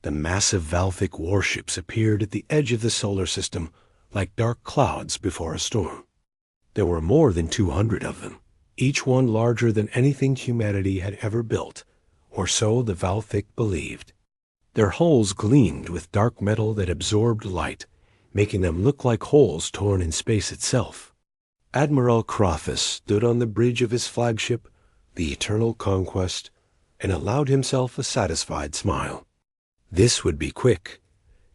The massive Valthic warships appeared at the edge of the solar system like dark clouds before a storm. There were more than 200 of them, each one larger than anything humanity had ever built, or so the Valthic believed. Their hulls gleamed with dark metal that absorbed light, making them look like holes torn in space itself. Admiral Crothis stood on the bridge of his flagship, the Eternal Conquest, and allowed himself a satisfied smile. This would be quick.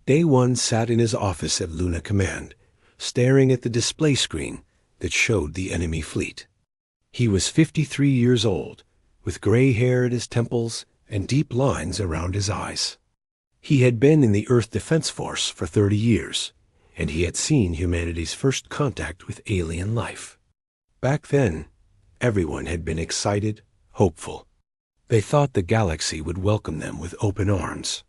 Day One sat in his office at Luna Command, staring at the display screen that showed the enemy fleet. He was 53 years old, with gray hair at his temples and deep lines around his eyes. He had been in the Earth Defense Force for 30 years, and he had seen humanity's first contact with alien life. Back then, everyone had been excited, hopeful. They thought the galaxy would welcome them with open arms.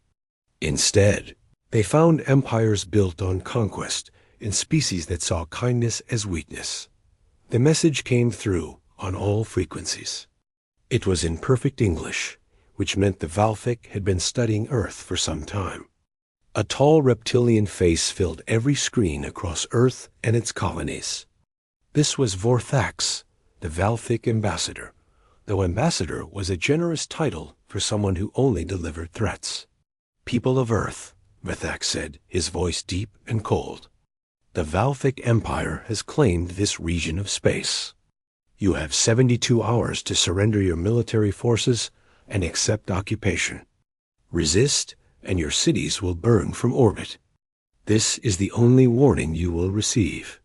Instead, they found empires built on conquest and species that saw kindness as weakness. The message came through on all frequencies. It was in perfect English, which meant the Valthic had been studying Earth for some time. A tall reptilian face filled every screen across Earth and its colonies. This was Vorthax, the Valthic ambassador, though ambassador was a generous title for someone who only delivered threats. "People of Earth," Vorthax said, his voice deep and cold. "The Valthic Empire has claimed this region of space. You have 72 hours to surrender your military forces and accept occupation. Resist, and your cities will burn from orbit. This is the only warning you will receive."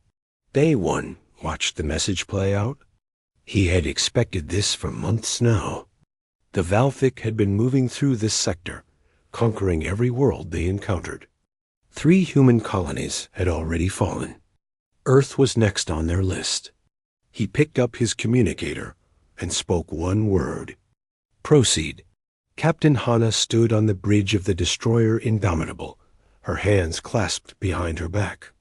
Day One watched the message play out. He had expected this for months now. The Valthic had been moving through this sector, conquering every world they encountered. 3 human colonies had already fallen. Earth was next on their list. He picked up his communicator and spoke one word. "Proceed." Captain Hana stood on the bridge of the destroyer Indomitable, her hands clasped behind her back.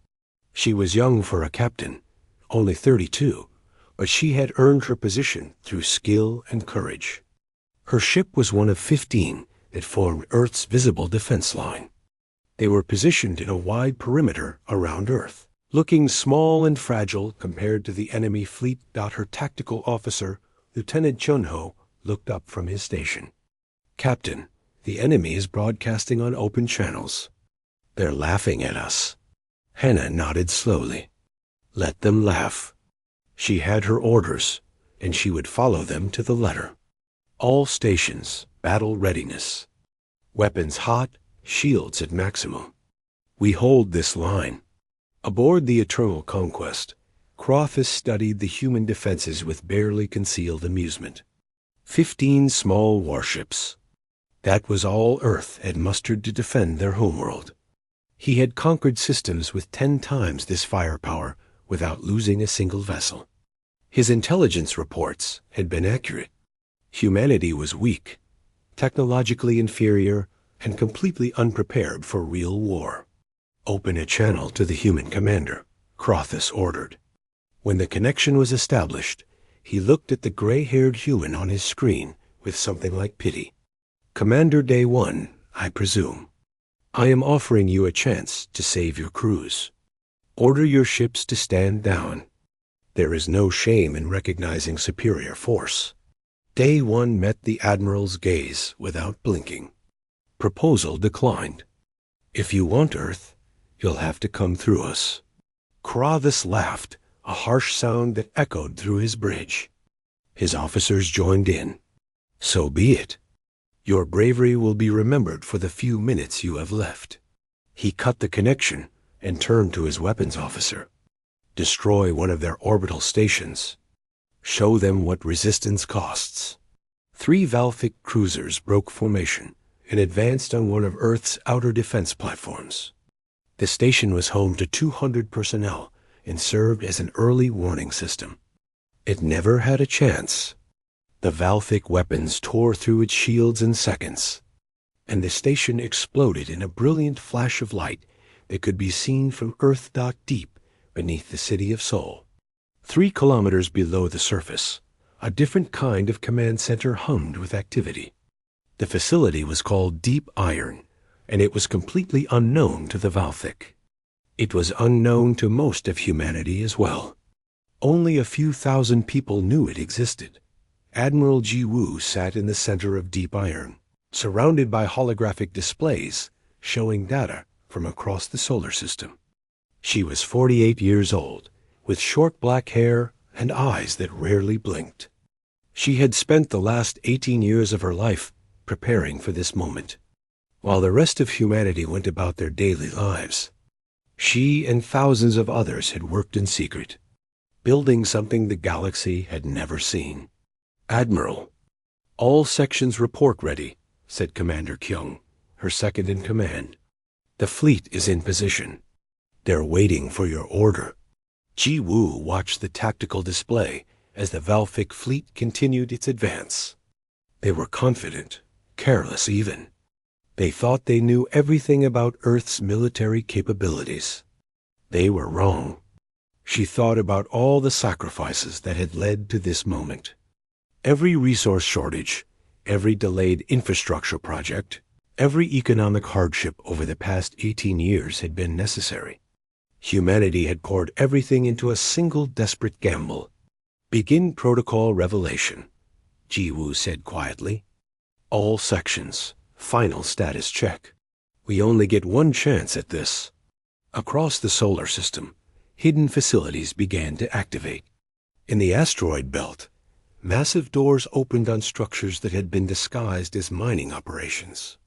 She was young for a captain, only 32, but she had earned her position through skill and courage. Her ship was one of 15 that formed Earth's visible defense line. They were positioned in a wide perimeter around Earth, looking small and fragile compared to the enemy fleet. Her tactical officer, Lieutenant Chunho, looked up from his station. "Captain, the enemy is broadcasting on open channels. They're laughing at us." Hannah nodded slowly. Let them laugh. She had her orders, and she would follow them to the letter. All stations, battle readiness. Weapons hot, shields at maximum. We hold this line. Aboard the Eternal Conquest, Crothis studied the human defenses with barely concealed amusement. 15 small warships. That was all Earth had mustered to defend their homeworld. He had conquered systems with 10 times this firepower without losing a single vessel. His intelligence reports had been accurate. Humanity was weak, technologically inferior, and completely unprepared for real war. "Open a channel to the human commander," Crothis ordered. When the connection was established, he looked at the gray-haired human on his screen with something like pity. "Commander Day One, I presume. I am offering you a chance to save your crews. Order your ships to stand down. There is no shame in recognizing superior force." Day One met the Admiral's gaze without blinking. Proposal declined. "If you want Earth, you'll have to come through us." Crothis laughed, a harsh sound that echoed through his bridge. His officers joined in. "So be it. Your bravery will be remembered for the few minutes you have left." He cut the connection and turned to his weapons officer. "Destroy one of their orbital stations. Show them what resistance costs." 3 Valthic cruisers broke formation and advanced on one of Earth's outer defense platforms. The station was home to 200 personnel and served as an early warning system. It never had a chance. The Valthic weapons tore through its shields in seconds, and the station exploded in a brilliant flash of light that could be seen from Earth. Deep beneath the city of Seoul. 3 kilometers below the surface, a different kind of command center hummed with activity. The facility was called Deep Iron, and it was completely unknown to the Valthic. It was unknown to most of humanity as well. Only a few thousand people knew it existed. Admiral Ji Woo sat in the center of deep iron, surrounded by holographic displays showing data from across the solar system. She was 48 years old, with short black hair and eyes that rarely blinked. She had spent the last 18 years of her life preparing for this moment. While the rest of humanity went about their daily lives, she and thousands of others had worked in secret, building something the galaxy had never seen. "Admiral, all sections report ready," said Commander Kyung, her second in command. "The fleet is in position. They're waiting for your order." Ji Woo watched the tactical display as the Valthic fleet continued its advance. They were confident, careless even. They thought they knew everything about Earth's military capabilities. They were wrong. She thought about all the sacrifices that had led to this moment. Every resource shortage, every delayed infrastructure project, every economic hardship over the past 18 years had been necessary. Humanity had poured everything into a single desperate gamble. "Begin protocol revelation," Ji Woo said quietly. "All sections, final status check. We only get one chance at this." Across the solar system, hidden facilities began to activate. In the asteroid belt, massive doors opened on structures that had been disguised as mining operations.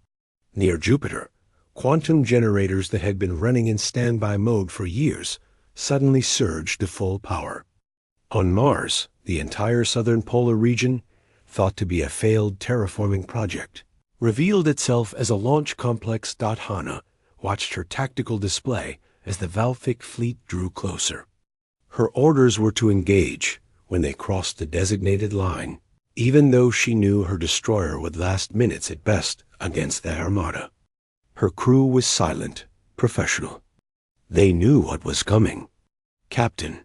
Near Jupiter, quantum generators that had been running in standby mode for years suddenly surged to full power. On Mars, the entire southern polar region, thought to be a failed terraforming project, revealed itself as a launch complex. Hana watched her tactical display as the Valthic fleet drew closer. Her orders were to engage when they crossed the designated line, even though she knew her destroyer would last minutes at best against the Armada. Her crew was silent, professional. They knew what was coming. "Captain,"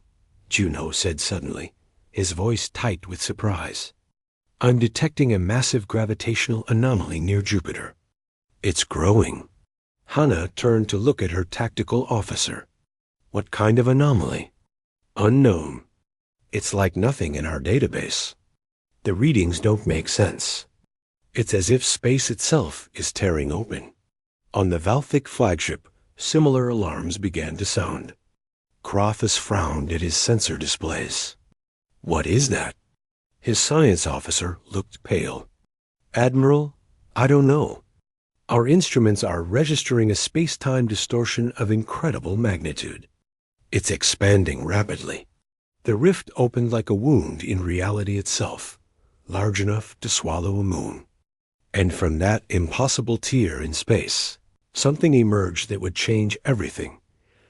Juno said suddenly, his voice tight with surprise, "I'm detecting a massive gravitational anomaly near Jupiter. It's growing." Hana turned to look at her tactical officer. "What kind of anomaly?" "Unknown. It's like nothing in our database. The readings don't make sense. It's as if space itself is tearing open." On the Valthic flagship, similar alarms began to sound. Crothis frowned at his sensor displays. "What is that?" His science officer looked pale. "Admiral, I don't know. Our instruments are registering a space-time distortion of incredible magnitude. It's expanding rapidly." The rift opened like a wound in reality itself, large enough to swallow a moon. And from that impossible tear in space, something emerged that would change everything.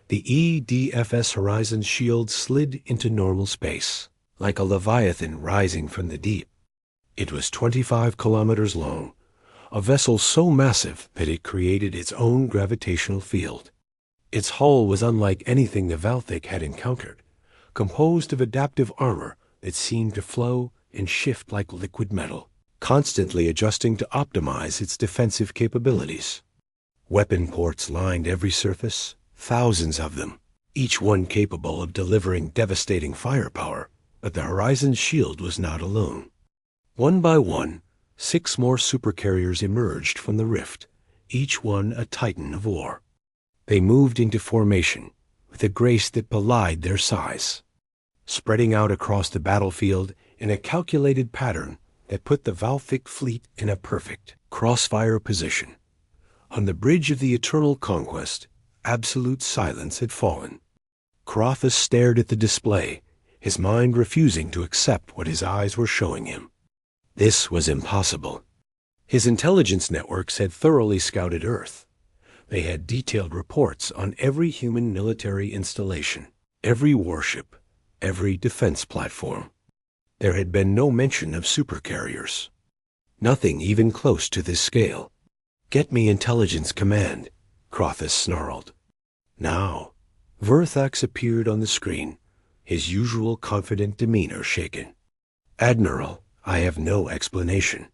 The EDFS Horizon shield slid into normal space, like a leviathan rising from the deep. It was 25 kilometers long, a vessel so massive that it created its own gravitational field. Its hull was unlike anything the Valthic had encountered, composed of adaptive armor that seemed to flow and shift like liquid metal, constantly adjusting to optimize its defensive capabilities. Weapon ports lined every surface, thousands of them, each one capable of delivering devastating firepower, but the Horizon's shield was not alone. One by one, 6 more supercarriers emerged from the rift, each one a titan of war. They moved into formation with a grace that belied their size, spreading out across the battlefield in a calculated pattern that put the Valthic fleet in a perfect crossfire position. On the bridge of the eternal conquest, absolute silence had fallen. Crothis stared at the display, his mind refusing to accept what his eyes were showing him. This was impossible. His intelligence networks had thoroughly scouted Earth. They had detailed reports on every human military installation, every warship, every defense platform. There had been no mention of supercarriers. Nothing even close to this scale. "Get me intelligence command," Crothis snarled. Now, Verthax appeared on the screen, his usual confident demeanor shaken. "Admiral, I have no explanation.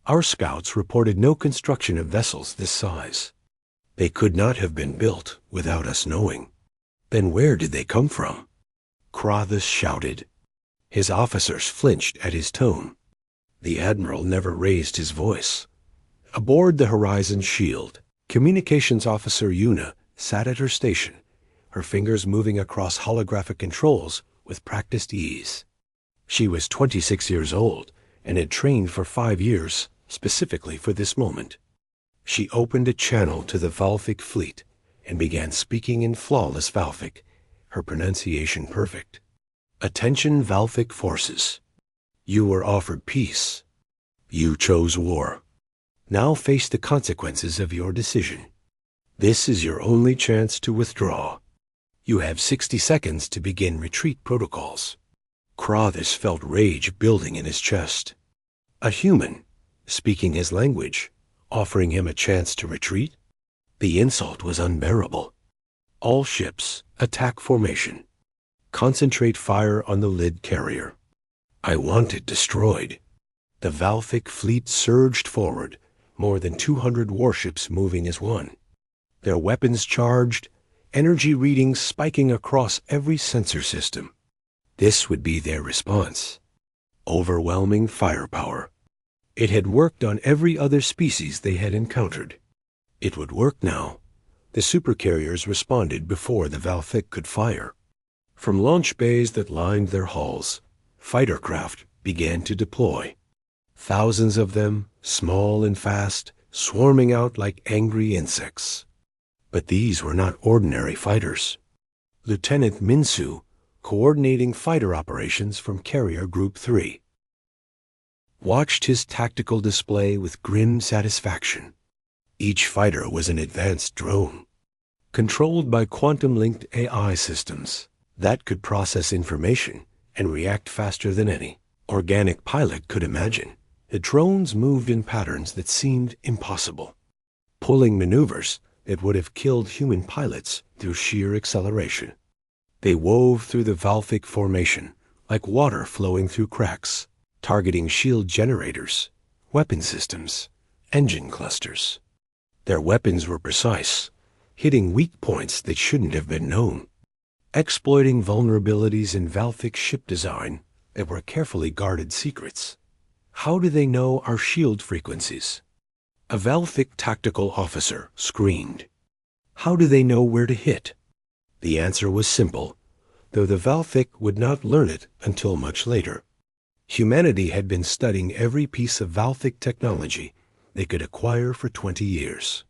Our scouts reported no construction of vessels this size. They could not have been built without us knowing. Then where did they come from? Krathus shouted. His officers flinched at his tone. The admiral never raised his voice. Aboard the Horizon Shield, Communications Officer Yuna sat at her station, her fingers moving across holographic controls with practiced ease. She was 26 years old and had trained for 5 years specifically for this moment. She opened a channel to the Valthic fleet and began speaking in flawless Valthic, her pronunciation perfect. Attention Valthic forces. You were offered peace. You chose war. Now face the consequences of your decision. This is your only chance to withdraw. You have 60 seconds to begin retreat protocols. Krathus felt rage building in his chest. A human, speaking his language, offering him a chance to retreat? The insult was unbearable. All ships, attack formation. Concentrate fire on the Lid carrier. I want it destroyed. The Valthic fleet surged forward, more than 200 warships moving as one. Their weapons charged, energy readings spiking across every sensor system. This would be their response. Overwhelming firepower. It had worked on every other species they had encountered. It would work now. The supercarriers responded before the Valthic could fire. From launch bays that lined their hulls, fighter craft began to deploy. Thousands of them, small and fast, swarming out like angry insects. But these were not ordinary fighters. Lieutenant Minsu, coordinating fighter operations from Carrier Group 3, watched his tactical display with grim satisfaction. Each fighter was an advanced drone, controlled by quantum-linked AI systems that could process information and react faster than any organic pilot could imagine. The drones moved in patterns that seemed impossible, pulling maneuvers that would have killed human pilots through sheer acceleration. They wove through the Valthic formation like water flowing through cracks, targeting shield generators, weapon systems, engine clusters. Their weapons were precise, hitting weak points that shouldn't have been known, exploiting vulnerabilities in Valthic ship design that were carefully guarded secrets. How do they know our shield frequencies? A Valthic tactical officer screamed. How do they know where to hit? The answer was simple, though the Valthic would not learn it until much later. Humanity had been studying every piece of Valthic technology they could acquire for 20 years.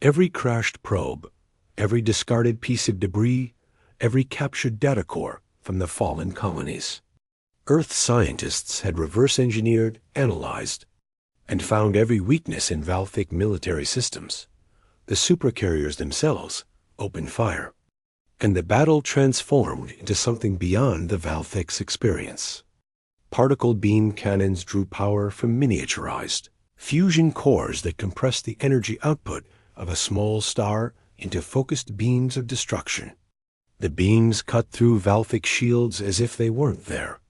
Every crashed probe, every discarded piece of debris, every captured data core from the fallen colonies. Earth scientists had reverse-engineered, analyzed, and found every weakness in Valthic military systems. The supercarriers themselves opened fire, and the battle transformed into something beyond the Valthic's experience. Particle beam cannons drew power from miniaturized fusion cores that compressed the energy output of a small star into focused beams of destruction. The beams cut through Valthic shields as if they weren't there,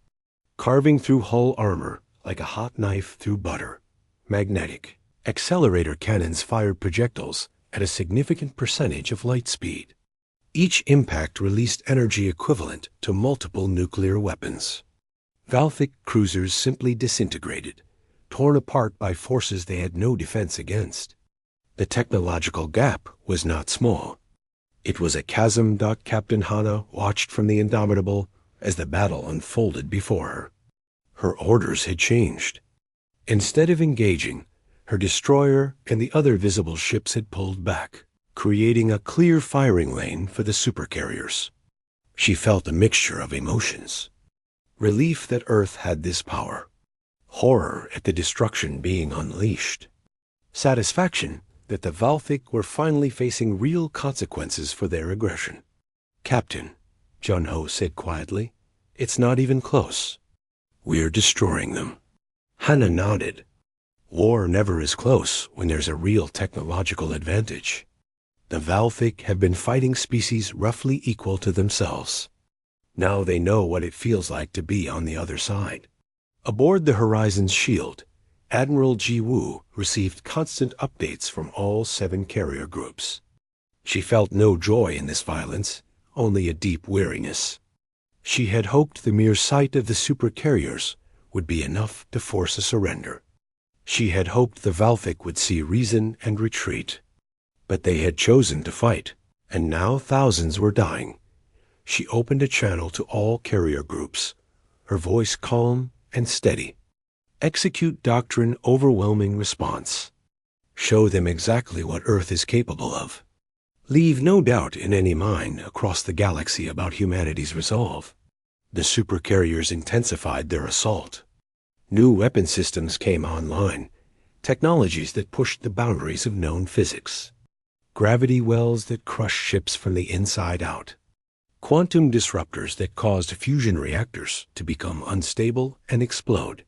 carving through hull armor like a hot knife through butter. Magnetic accelerator cannons fired projectiles at a significant percentage of light speed. Each impact released energy equivalent to multiple nuclear weapons. Valthic cruisers simply disintegrated, torn apart by forces they had no defense against. The technological gap was not small. It was a chasm. Captain Hana watched from the Indomitable as the battle unfolded before her. Her orders had changed. Instead of engaging, her destroyer and the other visible ships had pulled back, creating a clear firing lane for the supercarriers. She felt a mixture of emotions. Relief that Earth had this power. Horror at the destruction being unleashed. Satisfaction that the Valthic were finally facing real consequences for their aggression. Captain, Jun-Ho said quietly, it's not even close. We're destroying them. Hana nodded. War never is close when there's a real technological advantage. The Valthic have been fighting species roughly equal to themselves. Now they know what it feels like to be on the other side. Aboard the Horizon's shield, Admiral Ji Woo received constant updates from all 7 carrier groups. She felt no joy in this violence, only a deep weariness. She had hoped the mere sight of the supercarriers would be enough to force a surrender. She had hoped the Valthic would see reason and retreat. But they had chosen to fight, and now thousands were dying. She opened a channel to all carrier groups, her voice calm and steady. Execute doctrine overwhelming response. Show them exactly what Earth is capable of. Leave no doubt in any mind across the galaxy about humanity's resolve. The supercarriers intensified their assault. New weapon systems came online, technologies that pushed the boundaries of known physics. Gravity wells that crushed ships from the inside out. Quantum disruptors that caused fusion reactors to become unstable and explode.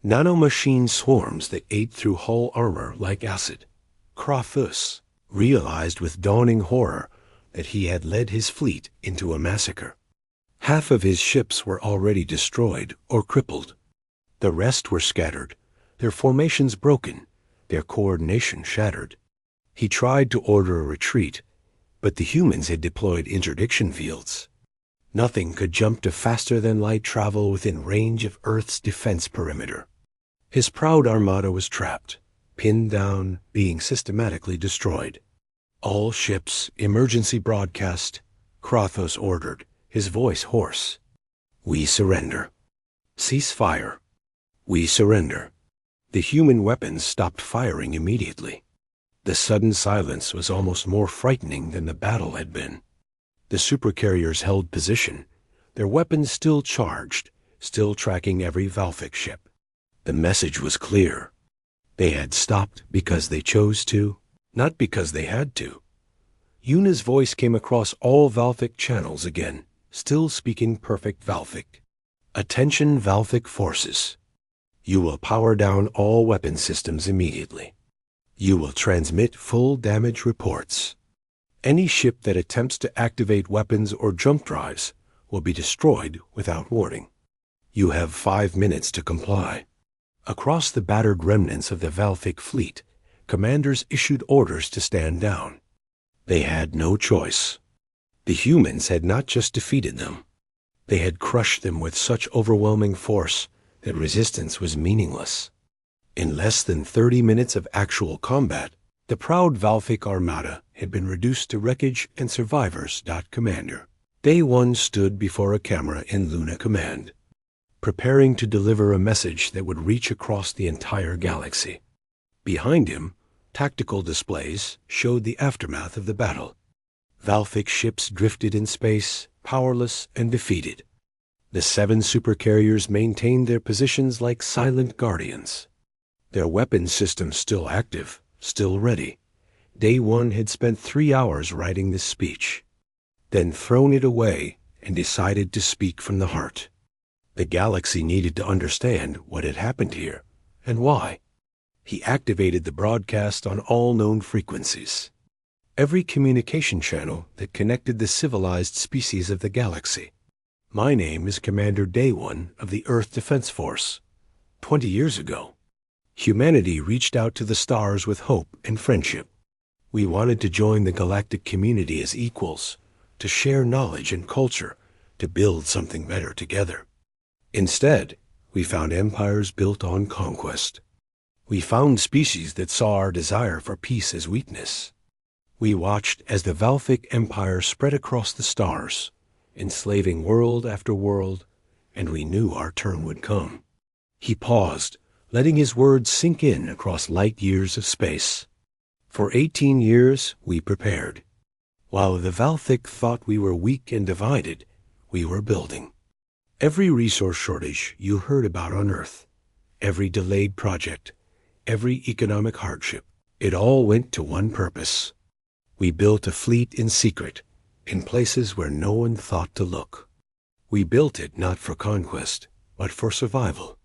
Nanomachine swarms that ate through hull armor like acid. Krathus realized with dawning horror that he had led his fleet into a massacre. Half of his ships were already destroyed or crippled. The rest were scattered, their formations broken, their coordination shattered. He tried to order a retreat, but the humans had deployed interdiction fields. Nothing could jump to faster-than-light travel within range of Earth's defense perimeter. His proud armada was trapped, pinned down, being systematically destroyed. All ships, emergency broadcast, Krathus ordered, his voice hoarse. We surrender. Cease fire. We surrender. The human weapons stopped firing immediately. The sudden silence was almost more frightening than the battle had been. The supercarriers held position, their weapons still charged, still tracking every Valthic ship. The message was clear. They had stopped because they chose to, not because they had to. Yuna's voice came across all Valthic channels again, still speaking perfect Valthic. Attention Valthic forces. You will power down all weapon systems immediately. You will transmit full damage reports. Any ship that attempts to activate weapons or jump drives will be destroyed without warning. You have 5 minutes to comply. Across the battered remnants of the Valthic fleet, commanders issued orders to stand down. They had no choice. The humans had not just defeated them. They had crushed them with such overwhelming force that resistance was meaningless. In less than 30 minutes of actual combat, the proud Valthic armada had been reduced to wreckage and survivors. Commander. Day 1 stood before a camera in Luna Command, preparing to deliver a message that would reach across the entire galaxy. Behind him, tactical displays showed the aftermath of the battle. Valthic ships drifted in space, powerless and defeated. The 7 supercarriers maintained their positions like silent guardians. Their weapons systems still active, still ready. Day 1 had spent 3 hours writing this speech, then thrown it away and decided to speak from the heart. The galaxy needed to understand what had happened here and why. He activated the broadcast on all known frequencies, every communication channel that connected the civilized species of the galaxy. My name is Commander Day 1 of the Earth Defense Force. 20 years ago, humanity reached out to the stars with hope and friendship. We wanted to join the galactic community as equals, to share knowledge and culture, to build something better together. Instead, we found empires built on conquest. We found species that saw our desire for peace as weakness. We watched as the Valthic Empire spread across the stars, enslaving world after world, and we knew our turn would come. He paused, letting his words sink in across light years of space. For 18 years, we prepared. While the Valthic thought we were weak and divided, we were building. Every resource shortage you heard about on Earth, every delayed project, every economic hardship, it all went to one purpose. We built a fleet in secret, in places where no one thought to look. We built it not for conquest, but for survival.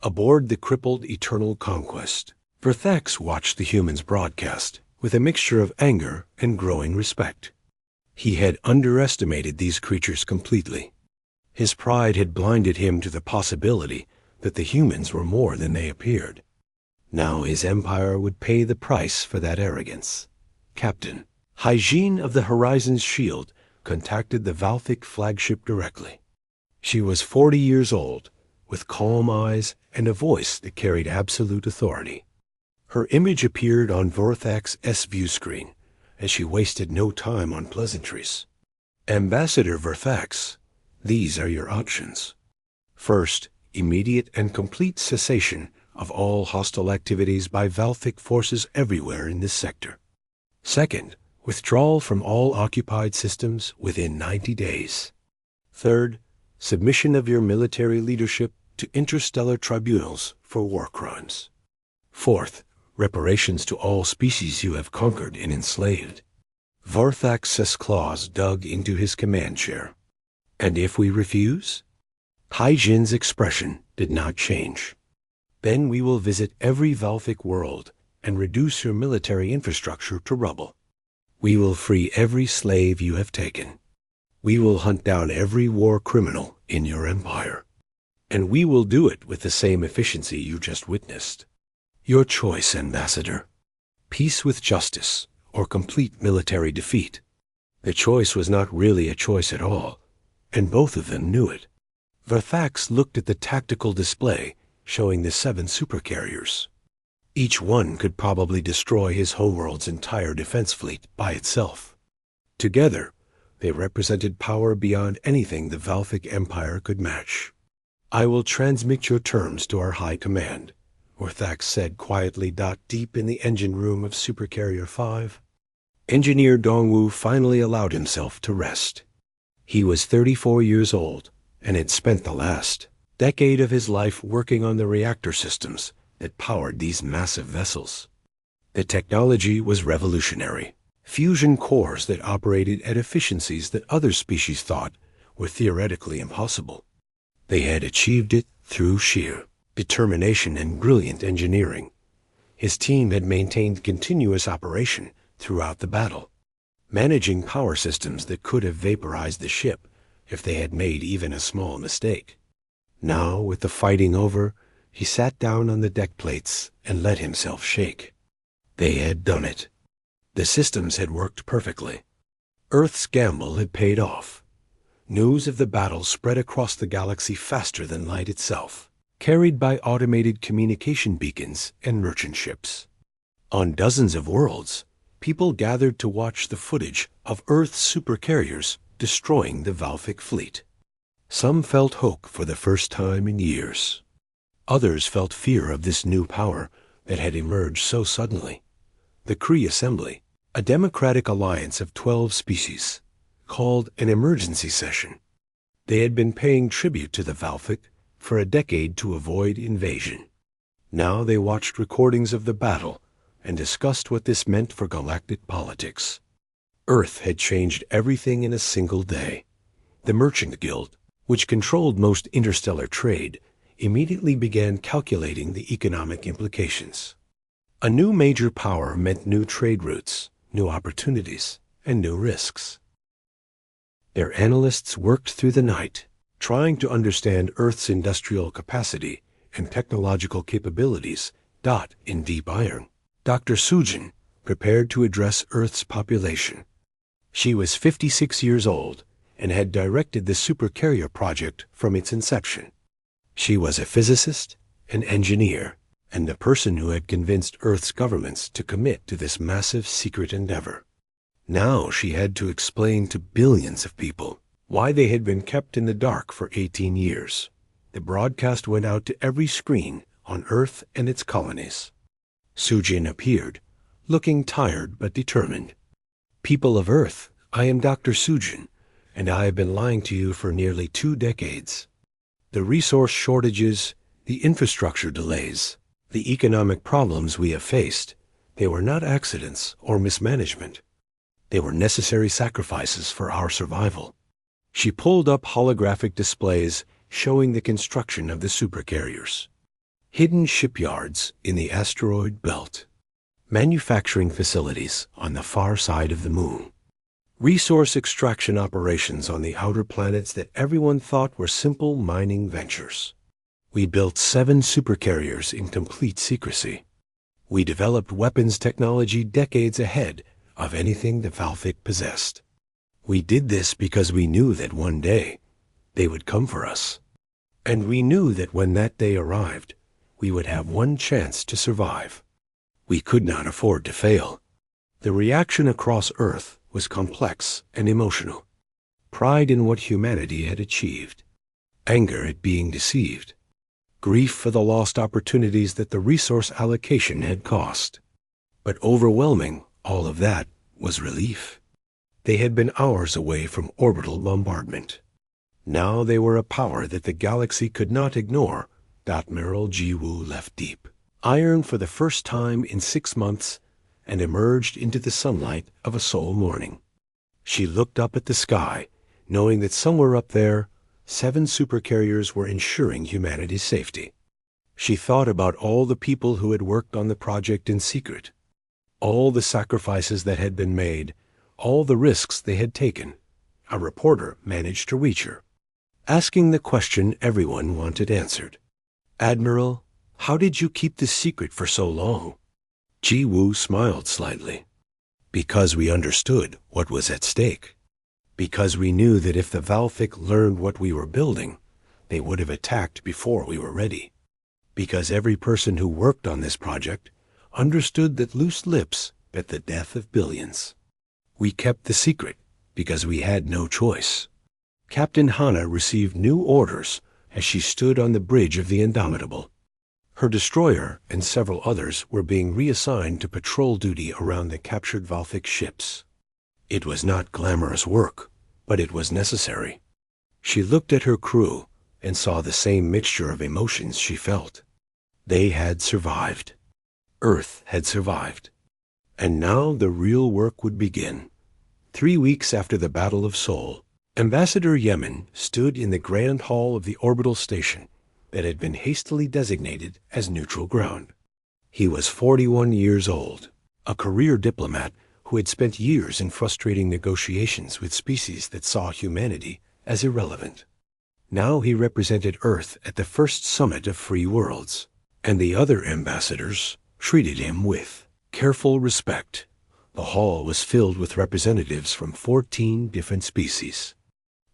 Aboard the crippled Eternal Conquest, Verthax watched the humans broadcast with a mixture of anger and growing respect. He had underestimated these creatures completely. His pride had blinded him to the possibility that the humans were more than they appeared. Now his empire would pay the price for that arrogance. Captain, Hygiene of the Horizon's Shield contacted the Valthic flagship directly. She was 40 years old, with calm eyes and a voice that carried absolute authority. Her image appeared on Vorthak's S-View screen, as she wasted no time on pleasantries. Ambassador Vorthax, these are your options. First, immediate and complete cessation of all hostile activities by Valthic forces everywhere in this sector. Second, withdrawal from all occupied systems within 90 days. Third, submission of your military leadership to interstellar tribunals for war crimes. Fourth, reparations to all species you have conquered and enslaved. Vorthax's claws dug into his command chair. And if we refuse? Hyjin's expression did not change. Then we will visit every Valthic world and reduce your military infrastructure to rubble. We will free every slave you have taken. We will hunt down every war criminal in your empire. And we will do it with the same efficiency you just witnessed. Your choice, Ambassador. Peace with justice, or complete military defeat. The choice was not really a choice at all, and both of them knew it. Vorthax looked at the tactical display showing the 7 supercarriers. Each one could probably destroy his homeworld's entire defense fleet by itself. Together, they represented power beyond anything the Valthic Empire could match. I will transmit your terms to our high command, Vorthax said quietly. Deep in the engine room of Supercarrier 5, Engineer Dongwu finally allowed himself to rest. He was 34 years old and had spent the last decade of his life working on the reactor systems that powered these massive vessels. The technology was revolutionary. Fusion cores that operated at efficiencies that other species thought were theoretically impossible. They had achieved it through sheer determination and brilliant engineering. His team had maintained continuous operation throughout the battle, managing power systems that could have vaporized the ship if they had made even a small mistake. Now, with the fighting over, he sat down on the deck plates and let himself shake. They had done it. The systems had worked perfectly. Earth's gamble had paid off. News of the battle spread across the galaxy faster than light itself, carried by automated communication beacons and merchant ships. On dozens of worlds, people gathered to watch the footage of Earth's supercarriers destroying the Valthic fleet. Some felt hope for the first time in years. Others felt fear of this new power that had emerged so suddenly. The Kree Assembly, a democratic alliance of 12 species, called an emergency session. They had been paying tribute to the Valthic for a decade to avoid invasion. Now they watched recordings of the battle and discussed what this meant for galactic politics. Earth had changed everything in a single day. The Merchant Guild, which controlled most interstellar trade, immediately began calculating the economic implications. A new major power meant new trade routes, new opportunities, and new risks. Their analysts worked through the night, trying to understand Earth's industrial capacity and technological capabilities. In deep iron, Dr. Sujin prepared to address Earth's population. She was 56 years old and had directed the Supercarrier project from its inception. She was a physicist, an engineer, and the person who had convinced Earth's governments to commit to this massive secret endeavor. Now she had to explain to billions of people why they had been kept in the dark for 18 years. The broadcast went out to every screen on Earth and its colonies. Sujin appeared, looking tired but determined. People of Earth, I am Dr. Sujin, and I have been lying to you for nearly 2 decades. The resource shortages, the infrastructure delays, the economic problems we have faced, they were not accidents or mismanagement. They were necessary sacrifices for our survival. She pulled up holographic displays showing the construction of the supercarriers. Hidden shipyards in the asteroid belt. Manufacturing facilities on the far side of the moon. Resource extraction operations on the outer planets that everyone thought were simple mining ventures. We built 7 supercarriers in complete secrecy. We developed weapons technology decades ahead of anything the Valthic possessed. We did this because we knew that one day they would come for us. And we knew that when that day arrived, we would have one chance to survive. We could not afford to fail. The reaction across Earth was complex and emotional. Pride in what humanity had achieved, anger at being deceived, grief for the lost opportunities that the resource allocation had cost. But overwhelming all of that was relief. They had been hours away from orbital bombardment. Now they were a power that the galaxy could not ignore. Admiral Jiwoo left deep, iron for the first time in 6 months, and emerged into the sunlight of a Seoul morning. She looked up at the sky, knowing that somewhere up there, 7 supercarriers were ensuring humanity's safety. She thought about all the people who had worked on the project in secret, all the sacrifices that had been made, all the risks they had taken. A reporter managed to reach her, asking the question everyone wanted answered. "Admiral, how did you keep this secret for so long?" Jiwoo smiled slightly. "Because we understood what was at stake. Because we knew that if the Valthic learned what we were building, they would have attacked before we were ready. Because every person who worked on this project understood that loose lips bet the death of billions. We kept the secret because we had no choice." Captain Hana received new orders as she stood on the bridge of the Indomitable. Her destroyer and several others were being reassigned to patrol duty around the captured Valthic ships. It was not glamorous work, but it was necessary. She looked at her crew and saw the same mixture of emotions she felt. They had survived. Earth had survived. And now the real work would begin. 3 weeks after the Battle of Seoul, Ambassador Yemen stood in the grand hall of the orbital station that had been hastily designated as neutral ground. He was 41 years old, a career diplomat who had spent years in frustrating negotiations with species that saw humanity as irrelevant. Now he represented Earth at the first summit of free worlds, and the other ambassadors treated him with careful respect. The hall was filled with representatives from 14 different species.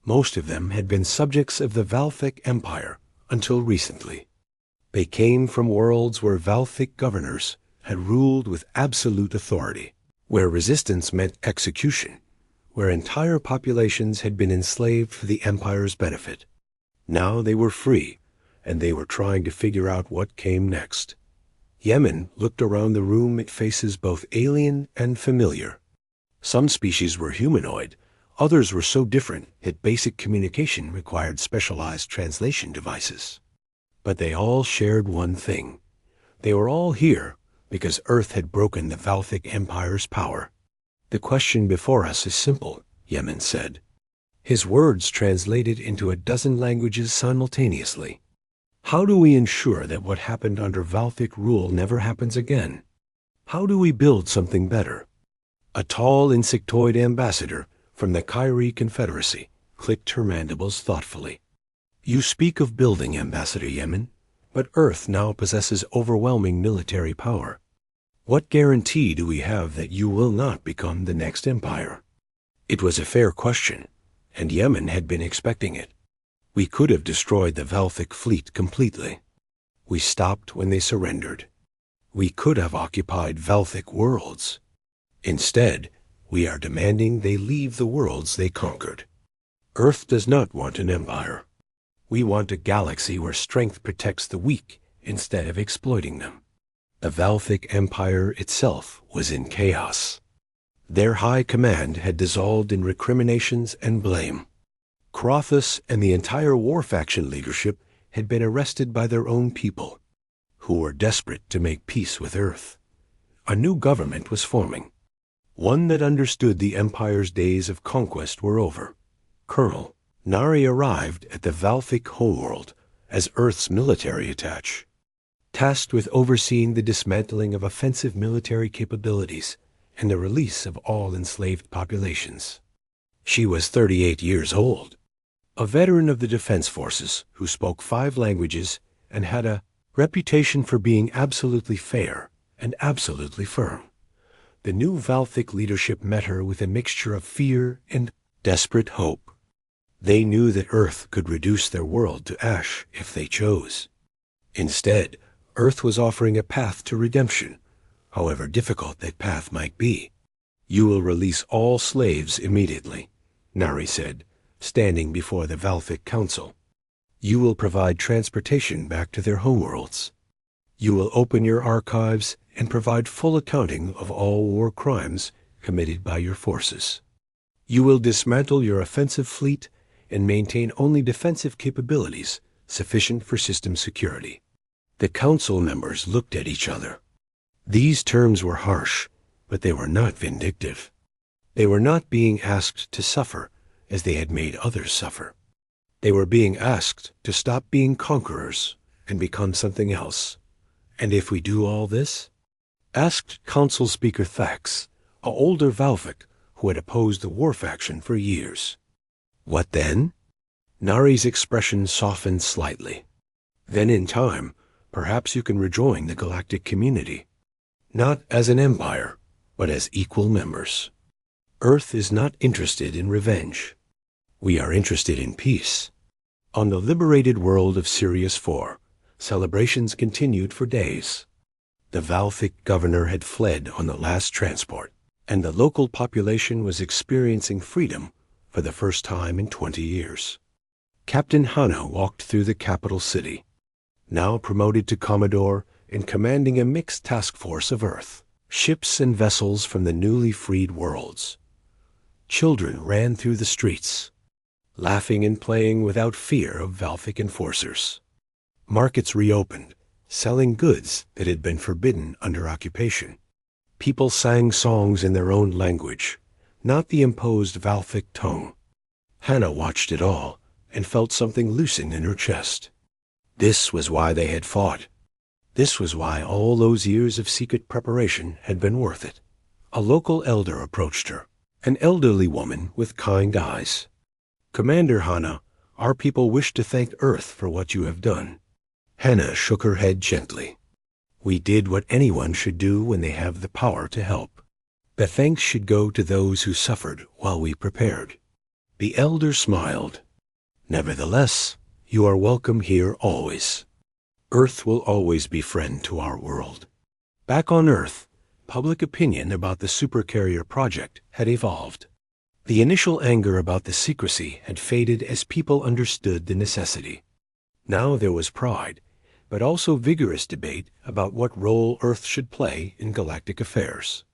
Most of them had been subjects of the Valthic Empire until recently. They came from worlds where Valthic governors had ruled with absolute authority, where resistance meant execution, where entire populations had been enslaved for the Empire's benefit. Now they were free, and they were trying to figure out what came next. Yemen looked around the room at faces both alien and familiar. Some species were humanoid, others were so different that basic communication required specialized translation devices. But they all shared one thing. They were all here because Earth had broken the Valthic Empire's power. "The question before us is simple," Yemen said. His words translated into a dozen languages simultaneously. "How do we ensure that what happened under Valthic rule never happens again? How do we build something better?" A tall insectoid ambassador from the Kyrie Confederacy clicked her mandibles thoughtfully. "You speak of building, Ambassador Yemen, but Earth now possesses overwhelming military power. What guarantee do we have that you will not become the next empire?" It was a fair question, and Yemen had been expecting it. We could have destroyed the Valthic fleet completely. We stopped when they surrendered. We could have occupied Valthic worlds. Instead, we are demanding they leave the worlds they conquered. Earth does not want an empire. We want a galaxy where strength protects the weak instead of exploiting them. The Valthic Empire itself was in chaos. Their high command had dissolved in recriminations and blame. Crothus and the entire war faction leadership had been arrested by their own people, who were desperate to make peace with Earth. A new government was forming, one that understood the Empire's days of conquest were over. Colonel Nari arrived at the Valthic homeworld as Earth's military attaché, tasked with overseeing the dismantling of offensive military capabilities and the release of all enslaved populations. She was 38 years old, a veteran of the defense forces who spoke 5 languages and had a reputation for being absolutely fair and absolutely firm. The new Valthic leadership met her with a mixture of fear and desperate hope. They knew that Earth could reduce their world to ash if they chose. Instead, Earth was offering a path to redemption, however difficult that path might be. "You will release all slaves immediately," Nari said, standing before the Valthic Council. "You will provide transportation back to their homeworlds. You will open your archives and provide full accounting of all war crimes committed by your forces. You will dismantle your offensive fleet and maintain only defensive capabilities sufficient for system security." The council members looked at each other. These terms were harsh, but they were not vindictive. They were not being asked to suffer as they had made others suffer. They were being asked to stop being conquerors and become something else. "And if we do all this?" asked Council Speaker Thax, an older Valthic who had opposed the war faction for years. "What then?" Nari's expression softened slightly. "Then in time, perhaps you can rejoin the galactic community. Not as an empire, but as equal members. Earth is not interested in revenge. We are interested in peace." On the liberated world of Sirius IV, celebrations continued for days. The Valthic governor had fled on the last transport, and the local population was experiencing freedom for the first time in 20 years. Captain Hana walked through the capital city, now promoted to Commodore and commanding a mixed task force of Earth, ships and vessels from the newly freed worlds. Children ran through the streets, laughing and playing without fear of Valthic enforcers. Markets reopened, selling goods that had been forbidden under occupation. People sang songs in their own language, not the imposed Valthic tongue. Hannah watched it all and felt something loosen in her chest. This was why they had fought. This was why all those years of secret preparation had been worth it. A local elder approached her, an elderly woman with kind eyes. "Commander Hana, our people wish to thank Earth for what you have done." Hannah shook her head gently. "We did what anyone should do when they have the power to help. The thanks should go to those who suffered while we prepared." The elder smiled. "Nevertheless, you are welcome here always. Earth will always be friend to our world." Back on Earth, public opinion about the Supercarrier project had evolved. The initial anger about the secrecy had faded as people understood the necessity. Now there was pride, but also vigorous debate about what role Earth should play in galactic affairs.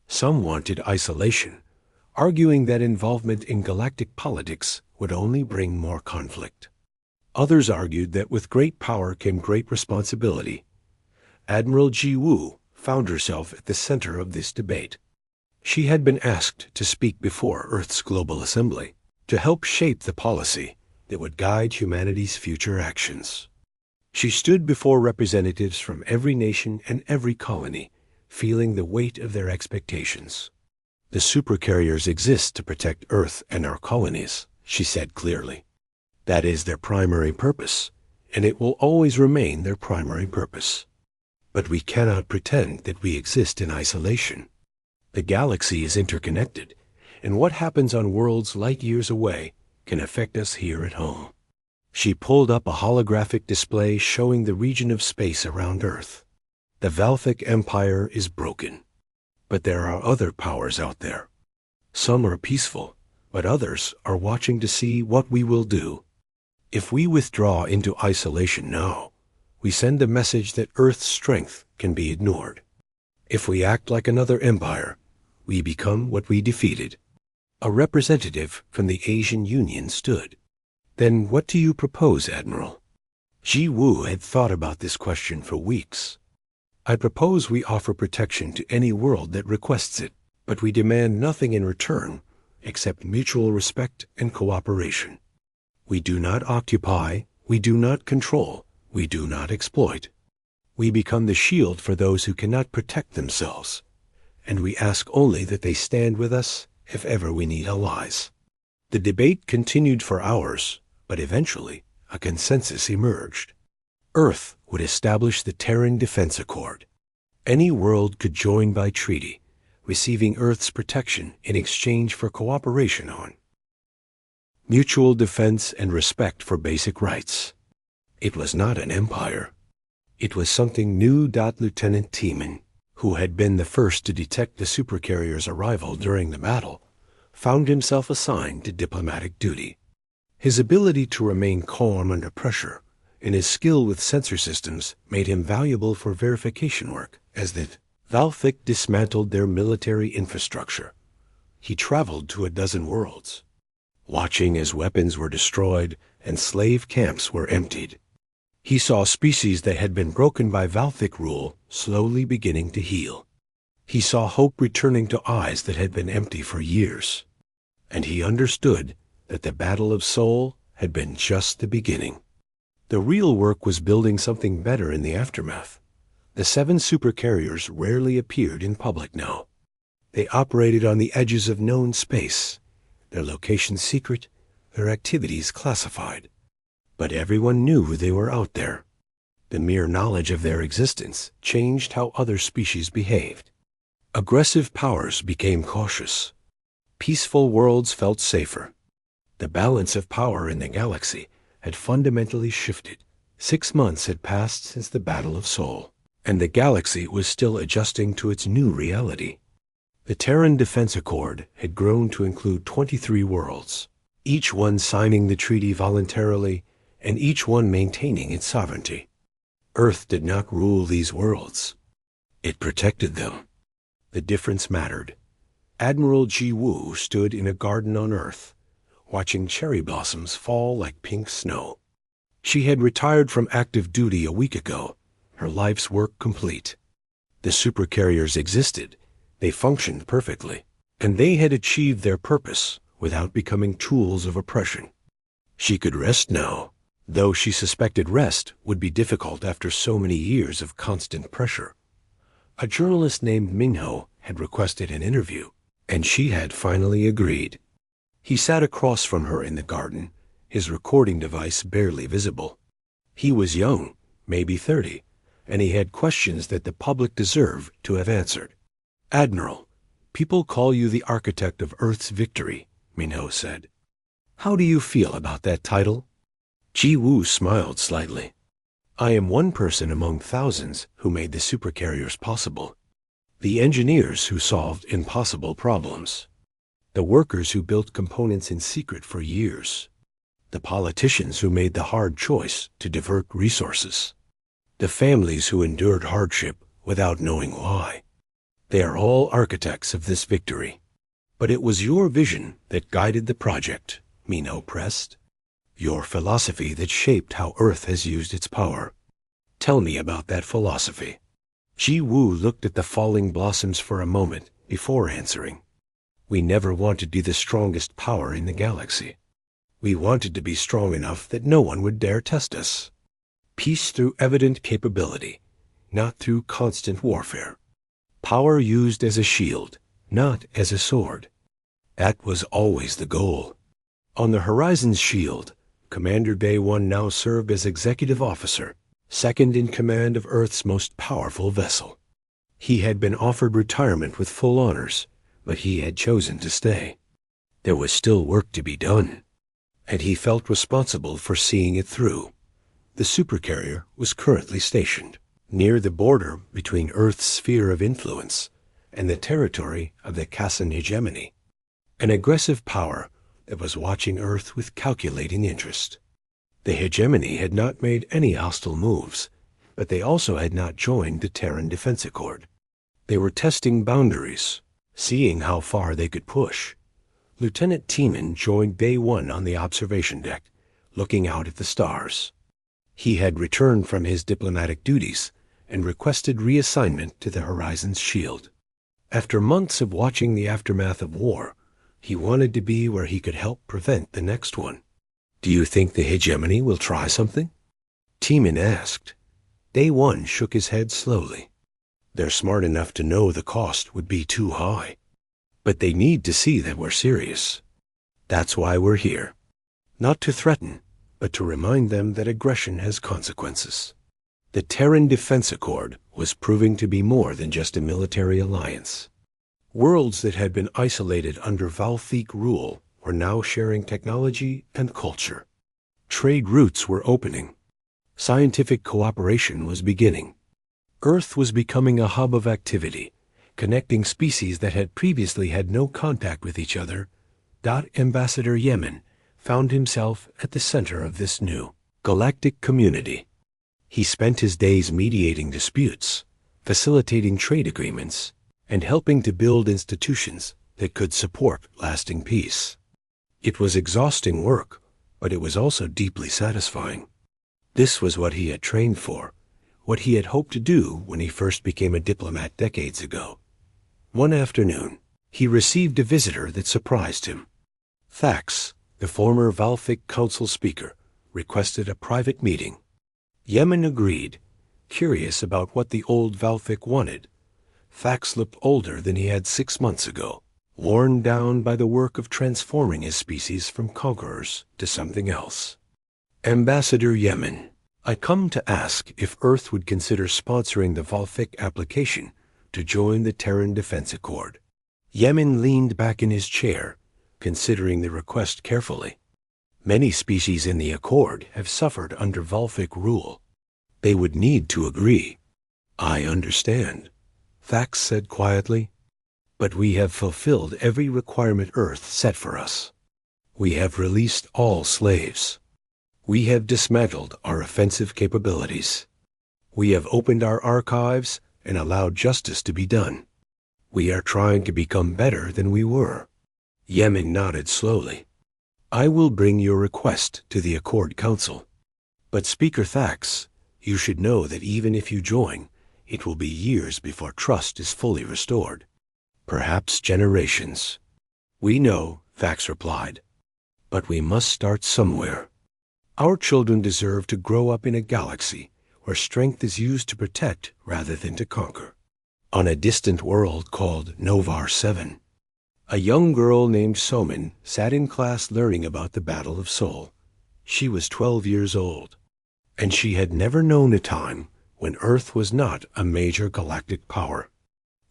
Some wanted isolation, arguing that involvement in galactic politics would only bring more conflict. Others argued that with great power came great responsibility. Admiral Ji Woo found herself at the center of this debate. She had been asked to speak before Earth's Global Assembly, to help shape the policy that would guide humanity's future actions. She stood before representatives from every nation and every colony, feeling the weight of their expectations. "The supercarriers exist to protect Earth and our colonies," she said clearly. "That is their primary purpose, and it will always remain their primary purpose. But we cannot pretend that we exist in isolation. The galaxy is interconnected, and what happens on worlds light years away can affect us here at home." She pulled up a holographic display showing the region of space around Earth. "The Valthic Empire is broken, but there are other powers out there. Some are peaceful, but others are watching to see what we will do. If we withdraw into isolation now, we send a message that Earth's strength can be ignored. If we act like another empire, we become what we defeated." A representative from the Asian Union stood. "Then what do you propose, Admiral?" Ji Woo had thought about this question for weeks. "I propose we offer protection to any world that requests it, but we demand nothing in return except mutual respect and cooperation. We do not occupy, we do not control, we do not exploit. We become the shield for those who cannot protect themselves, and we ask only that they stand with us if ever we need allies." The debate continued for hours, but eventually a consensus emerged. Earth would establish the Terran Defense Accord. Any world could join by treaty, receiving Earth's protection in exchange for cooperation on mutual defense and respect for basic rights. It was not an empire. It was something new. Lieutenant Tiemann, who had been the first to detect the supercarrier's arrival during the battle, found himself assigned to diplomatic duty. His ability to remain calm under pressure and his skill with sensor systems made him valuable for verification work as the Valthic dismantled their military infrastructure. He traveled to a dozen worlds, watching as weapons were destroyed and slave camps were emptied. He saw species that had been broken by Valthic rule slowly beginning to heal. He saw hope returning to eyes that had been empty for years. And he understood that the battle of Sol had been just the beginning. The real work was building something better in the aftermath. The 7 supercarriers rarely appeared in public now. They operated on the edges of known space, their location secret, their activities classified. But everyone knew they were out there. The mere knowledge of their existence changed how other species behaved. Aggressive powers became cautious. Peaceful worlds felt safer. The balance of power in the galaxy had fundamentally shifted. 6 months had passed since the Battle of Sol, and the galaxy was still adjusting to its new reality. The Terran Defense Accord had grown to include 23 worlds, each one signing the treaty voluntarily and each one maintaining its sovereignty. Earth did not rule these worlds. It protected them. The difference mattered. Admiral Ji Woo stood in a garden on Earth, watching cherry blossoms fall like pink snow. She had retired from active duty a week ago, her life's work complete. The supercarriers existed, they functioned perfectly, and they had achieved their purpose without becoming tools of oppression. She could rest now, though she suspected rest would be difficult after so many years of constant pressure. A journalist named Minho had requested an interview, and she had finally agreed. He sat across from her in the garden, his recording device barely visible. He was young, maybe 30, and he had questions that the public deserved to have answered. "Admiral, people call you the architect of Earth's victory," Minho said. "How do you feel about that title?" Ji Woo smiled slightly. "I am one person among thousands who made the supercarriers possible. The engineers who solved impossible problems. The workers who built components in secret for years. The politicians who made the hard choice to divert resources. The families who endured hardship without knowing why. They are all architects of this victory. But it was your vision that guided the project," Minho pressed. "Your philosophy that shaped how Earth has used its power. Tell me about that philosophy." Ji Woo looked at the falling blossoms for a moment before answering. "We never wanted to be the strongest power in the galaxy. We wanted to be strong enough that no one would dare test us. Peace through evident capability, not through constant warfare. Power used as a shield, not as a sword. That was always the goal." On the Horizon's shield, Commander Day 1 now served as executive officer, second in command of Earth's most powerful vessel. He had been offered retirement with full honors, but he had chosen to stay. There was still work to be done, and he felt responsible for seeing it through. The supercarrier was currently stationed near the border between Earth's sphere of influence and the territory of the Kassan hegemony, an aggressive power that was watching Earth with calculating interest. The hegemony had not made any hostile moves, but they also had not joined the Terran Defense Accord. They were testing boundaries, seeing how far they could push. Lieutenant Tiemann joined Day 1 on the observation deck, looking out at the stars. He had returned from his diplomatic duties and requested reassignment to the Horizon's shield. After months of watching the aftermath of war, he wanted to be where he could help prevent the next one. "Do you think the hegemony will try something?" Tiemann asked. Day 1 shook his head slowly. "They're smart enough to know the cost would be too high. But they need to see that we're serious. That's why we're here. Not to threaten, but to remind them that aggression has consequences." The Terran Defense Accord was proving to be more than just a military alliance. Worlds that had been isolated under Valthic rule were now sharing technology and culture. Trade routes were opening. Scientific cooperation was beginning. Earth was becoming a hub of activity, connecting species that had previously had no contact with each other. Ambassador Yemen found himself at the center of this new galactic community. He spent his days mediating disputes, facilitating trade agreements, and helping to build institutions that could support lasting peace. It was exhausting work, but it was also deeply satisfying. This was what he had trained for, what he had hoped to do when he first became a diplomat decades ago. One afternoon, he received a visitor that surprised him. Thax, the former Valthic Council speaker, requested a private meeting. Yemen agreed, curious about what the old Valthic wanted. Thax looked older than he had 6 months ago, worn down by the work of transforming his species from conquerors to something else. Ambassador Yemen, I come to ask if Earth would consider sponsoring the Valthic application to join the Terran Defense Accord. Yemen leaned back in his chair, considering the request carefully. Many species in the Accord have suffered under Valthic rule. They would need to agree. I understand, Thax said quietly. But we have fulfilled every requirement Earth set for us. We have released all slaves. We have dismantled our offensive capabilities. We have opened our archives and allowed justice to be done. We are trying to become better than we were. Yemen nodded slowly. I will bring your request to the Accord Council. But Speaker Thax, you should know that even if you join, it will be years before trust is fully restored. Perhaps generations. We know, Thax replied. But we must start somewhere. Our children deserve to grow up in a galaxy where strength is used to protect rather than to conquer. On a distant world called Novar 7, a young girl named Somin sat in class learning about the Battle of Sol. She was 12 years old, and she had never known a time when Earth was not a major galactic power.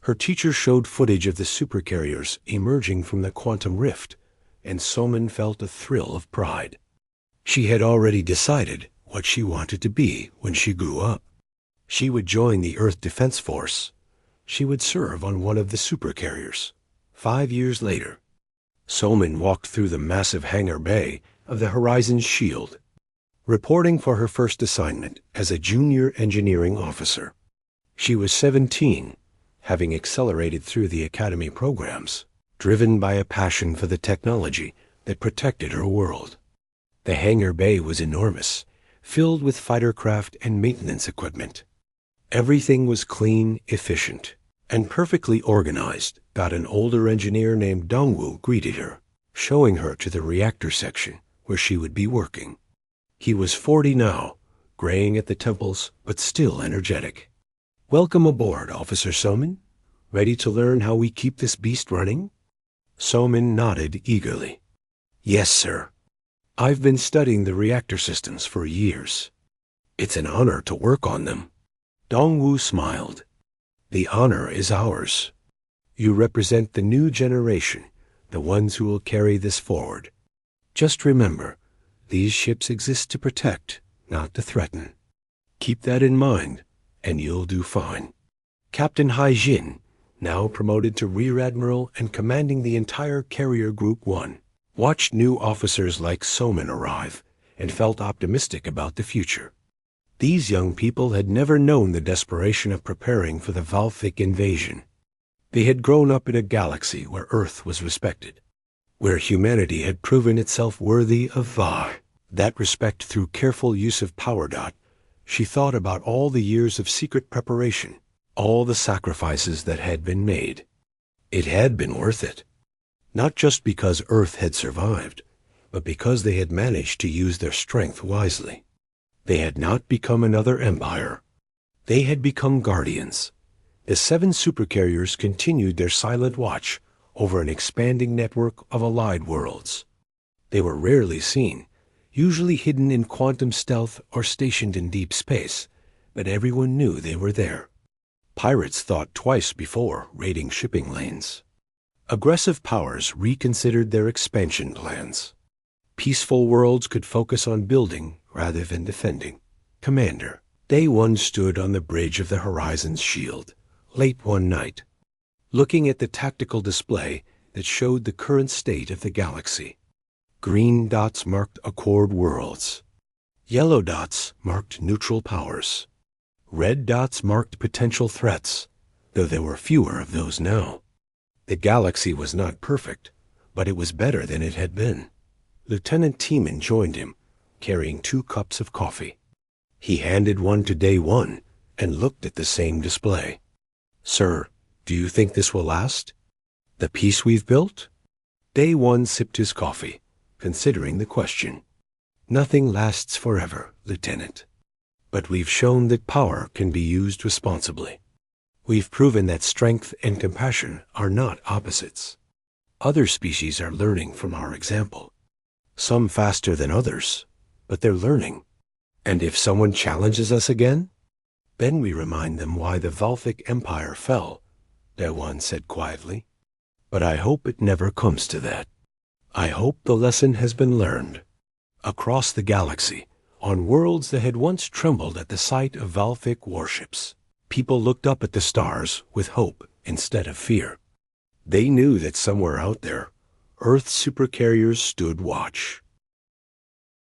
Her teacher showed footage of the supercarriers emerging from the quantum rift, and Somin felt a thrill of pride. She had already decided what she wanted to be when she grew up. She would join the Earth Defense Force. She would serve on one of the supercarriers. 5 years later, Somin walked through the massive hangar bay of the Horizon's Shield, reporting for her first assignment as a junior engineering officer. She was 17, having accelerated through the academy programs, driven by a passion for the technology that protected her world. The hangar bay was enormous, filled with fighter craft and maintenance equipment. Everything was clean, efficient, and perfectly organized. An older engineer named Dongwu greeted her, showing her to the reactor section where she would be working. He was 40 now, graying at the temples, but still energetic. Welcome aboard, Officer Somin. Ready to learn how we keep this beast running? Somin nodded eagerly. Yes, sir. I've been studying the reactor systems for years. It's an honor to work on them. Dongwu smiled. The honor is ours. You represent the new generation, the ones who will carry this forward. Just remember, these ships exist to protect, not to threaten. Keep that in mind, and you'll do fine. Captain Hai Jin, now promoted to Rear Admiral and commanding the entire Carrier Group 1, watched new officers like Somin arrive and felt optimistic about the future. These young people had never known the desperation of preparing for the Valthic invasion. They had grown up in a galaxy where Earth was respected, where humanity had proven itself worthy of that respect through careful use of power. She thought about all the years of secret preparation, all the sacrifices that had been made. It had been worth it. Not just because Earth had survived, but because they had managed to use their strength wisely. They had not become another empire. They had become guardians. The 7 supercarriers continued their silent watch over an expanding network of allied worlds. They were rarely seen, usually hidden in quantum stealth or stationed in deep space, but everyone knew they were there. Pirates thought twice before raiding shipping lanes. Aggressive powers reconsidered their expansion plans. Peaceful worlds could focus on building rather than defending. Commander, Day One stood on the bridge of the Horizon's shield, late one night, looking at the tactical display that showed the current state of the galaxy. Green dots marked accord worlds. Yellow dots marked neutral powers. Red dots marked potential threats, though there were fewer of those now. The galaxy was not perfect, but it was better than it had been. Lieutenant Teeman joined him, carrying 2 cups of coffee. He handed one to Day One and looked at the same display. "Sir, do you think this will last? The peace we've built?" Day One sipped his coffee, considering the question. "Nothing lasts forever, Lieutenant. But we've shown that power can be used responsibly. We've proven that strength and compassion are not opposites. Other species are learning from our example. Some faster than others, but they're learning. And if someone challenges us again, then we remind them why the Valthic Empire fell," Dewan said quietly. "But I hope it never comes to that. I hope the lesson has been learned." Across the galaxy, on worlds that had once trembled at the sight of Valthic warships, people looked up at the stars with hope instead of fear. They knew that somewhere out there, Earth's supercarriers stood watch.